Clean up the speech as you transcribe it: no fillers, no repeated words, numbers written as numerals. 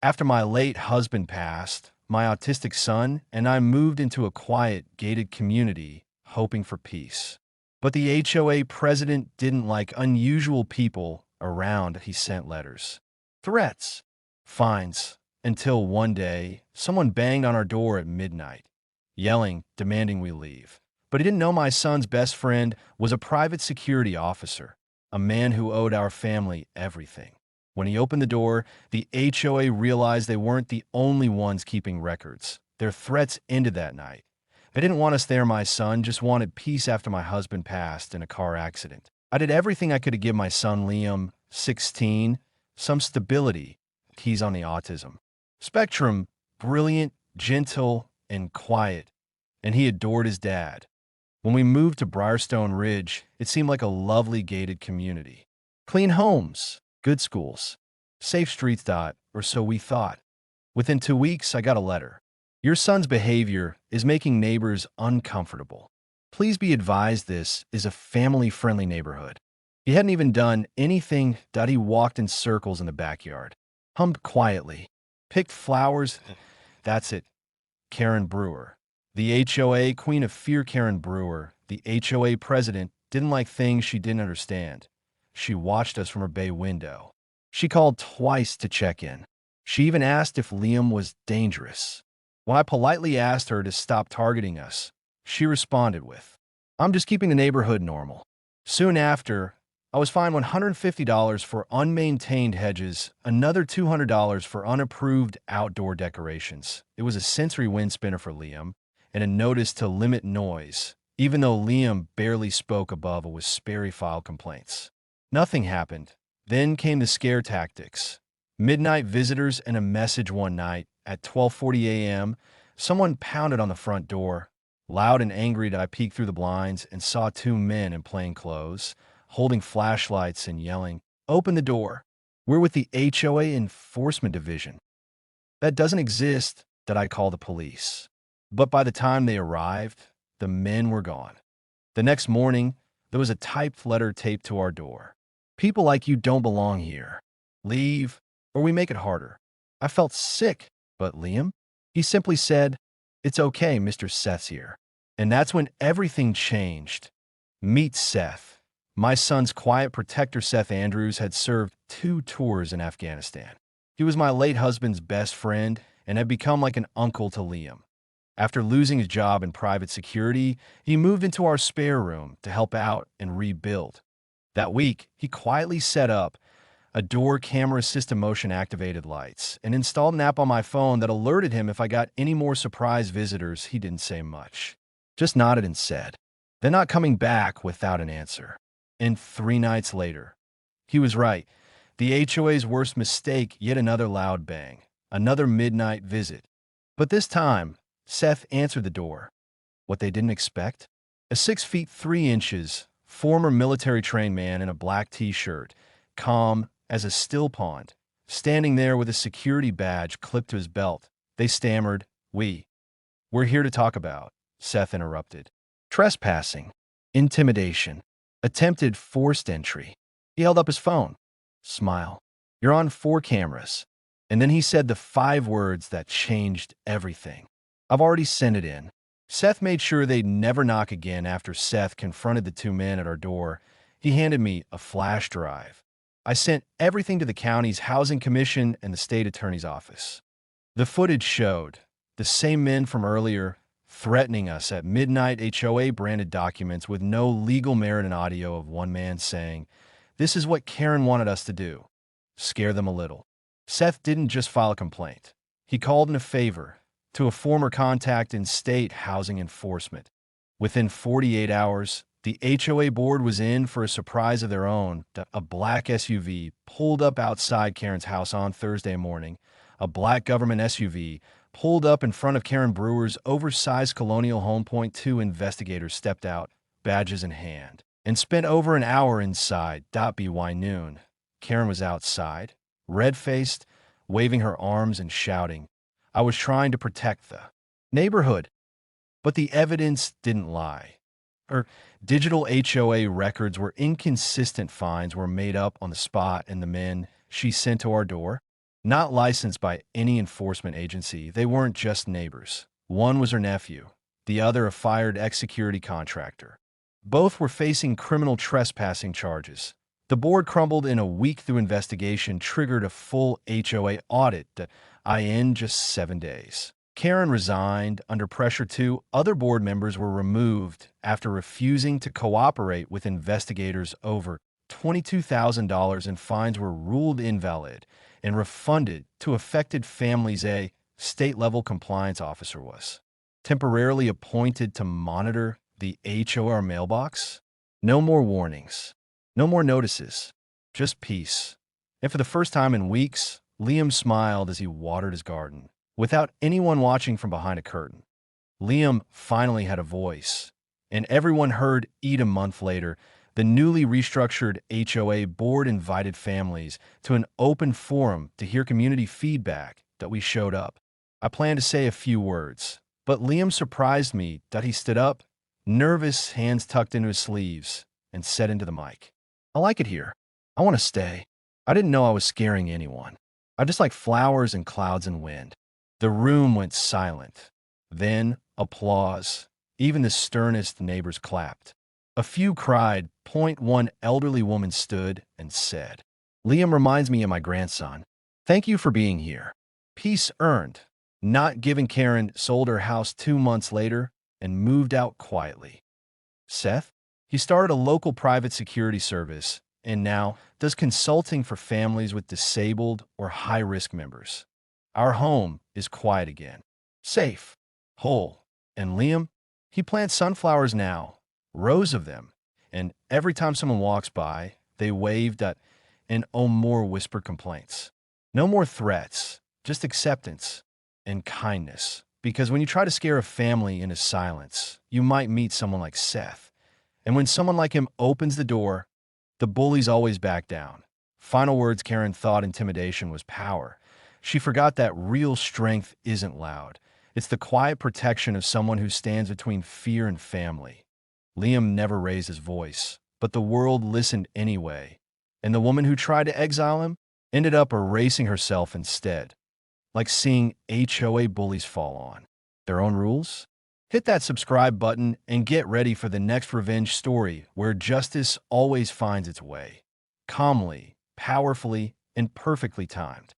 After my late husband passed, my autistic son and I moved into a quiet, gated community, hoping for peace. But the HOA president didn't like unusual people around. He sent letters, threats, fines, until one day, someone banged on our door at midnight, yelling, demanding we leave. But he didn't know my son's best friend was a private security officer, a man who owed our family everything. When he opened the door, the HOA realized they weren't the only ones keeping records. Their threats ended that night. They didn't want us there, my son, just wanted peace after my husband passed in a car accident. I did everything I could to give my son Liam, 16, some stability. He's on the autism spectrum, brilliant, gentle, and quiet, and he adored his dad. When we moved to Briarstone Ridge, it seemed like a lovely gated community. Clean homes, good schools, safe streets, or so we thought. Within 2 weeks, I got a letter. Your son's behavior is making neighbors uncomfortable. Please be advised this is a family-friendly neighborhood. He hadn't even done anything. He walked in circles in the backyard, hummed quietly, picked flowers. That's it. Karen Brewer. The HOA Queen of Fear, Karen Brewer, the HOA president, didn't like things she didn't understand. She watched us from her bay window. She called twice to check in. She even asked if Liam was dangerous. When I politely asked her to stop targeting us, she responded with, "I'm just keeping the neighborhood normal." Soon after, I was fined $150 for unmaintained hedges, another $200 for unapproved outdoor decorations. It was a sensory wind spinner for Liam, and a notice to limit noise, even though Liam barely spoke above a whispery file complaints. Nothing happened. Then came the scare tactics. Midnight visitors and a message one night at 12:40 a.m. Someone pounded on the front door. Loud and angry, I peeked through the blinds and saw two men in plain clothes, holding flashlights and yelling, "Open the door. We're with the HOA Enforcement Division." That doesn't exist. That I call the police. But by the time they arrived, the men were gone. The next morning, there was a typed letter taped to our door. "People like you don't belong here. Leave, or we make it harder." I felt sick, but Liam? He simply said, "It's okay, Mr. Seth's here." And that's when everything changed. Meet Seth. My son's quiet protector. Seth Andrews had served 2 tours in Afghanistan. He was my late husband's best friend and had become like an uncle to Liam. After losing his job in private security, he moved into our spare room to help out and rebuild. That week, he quietly set up a door camera system, motion-activated lights, and installed an app on my phone that alerted him if I got any more surprise visitors. He didn't say much, just nodded and said, "They're not coming back," without an answer. And 3 nights later, he was right. The HOA's worst mistake, yet another loud bang, another midnight visit. But this time, Seth answered the door. What they didn't expect? A 6 feet 3 inches, former military-trained man in a black t-shirt, calm as a still pond, standing there with a security badge clipped to his belt. They stammered, "We're here to talk about," Seth interrupted. "Trespassing, intimidation, attempted forced entry." He held up his phone. "Smile. You're on 4 cameras." And then he said the 5 words that changed everything. "I've already sent it in." Seth made sure they'd never knock again. After Seth confronted the 2 men at our door, he handed me a flash drive. I sent everything to the county's housing commission and the state attorney's office. The footage showed the same men from earlier threatening us at midnight, HOA-branded documents with no legal merit, and audio of one man saying, "This is what Karen wanted us to do. Scare them a little." Seth didn't just file a complaint. He called in a favor to a former contact in state housing enforcement. Within 48 hours, the HOA board was in for a surprise of their own. A black SUV pulled up outside Karen's house on Thursday morning. A black government SUV pulled up in front of Karen Brewer's oversized colonial home. 2 investigators stepped out, badges in hand, and spent over an hour inside. By noon, Karen was outside, red-faced, waving her arms and shouting, "I was trying to protect the neighborhood." But the evidence didn't lie. Her digital HOA records were inconsistent. Fines were made up on the spot, and the men she sent to our door, Not licensed by any enforcement agency, they weren't just neighbors. One was her nephew, the other a fired ex-security contractor. Both were facing criminal trespassing charges. The board crumbled in a week-through investigation triggered a full HOA audit that in just 7 days. Karen resigned. Under pressure too, other board members were removed after refusing to cooperate with investigators. Over $22,000 in fines were ruled invalid and refunded to affected families. A state-level compliance officer was temporarily appointed to monitor the HOA mailbox. No more warnings, no more notices, just peace. And for the first time in weeks, Liam smiled as he watered his garden, without anyone watching from behind a curtain. Liam finally had a voice, and everyone heard it. A month later, the newly restructured HOA board invited families to an open forum to hear community feedback. That we showed up. I planned to say a few words, but Liam surprised me that he stood up, nervous, hands tucked into his sleeves, and said into the mic, "I like it here. I want to stay. I didn't know I was scaring anyone. I just like flowers and clouds and wind." The room went silent. Then applause. Even the sternest neighbors clapped. A few cried. One elderly woman stood and said, "Liam reminds me of my grandson. Thank you for being here." Peace earned. Not given. Karen sold her house 2 months later and moved out quietly. Seth, he started a local private security service and now does consulting for families with disabled or high-risk members. Our home is quiet again, safe, whole. And Liam, he plants sunflowers now, rows of them, and every time someone walks by, they waved at and more whispered complaints. No more threats, just acceptance and kindness. Because when you try to scare a family into silence, you might meet someone like Seth. And when someone like him opens the door, the bullies always back down. Final words. Karen thought intimidation was power. She forgot that real strength isn't loud. It's the quiet protection of someone who stands between fear and family. Liam never raised his voice, but the world listened anyway. And the woman who tried to exile him ended up erasing herself instead. Like seeing HOA bullies fall on their own rules. Hit that subscribe button and get ready for the next revenge story where justice always finds its way. Calmly, powerfully, and perfectly timed.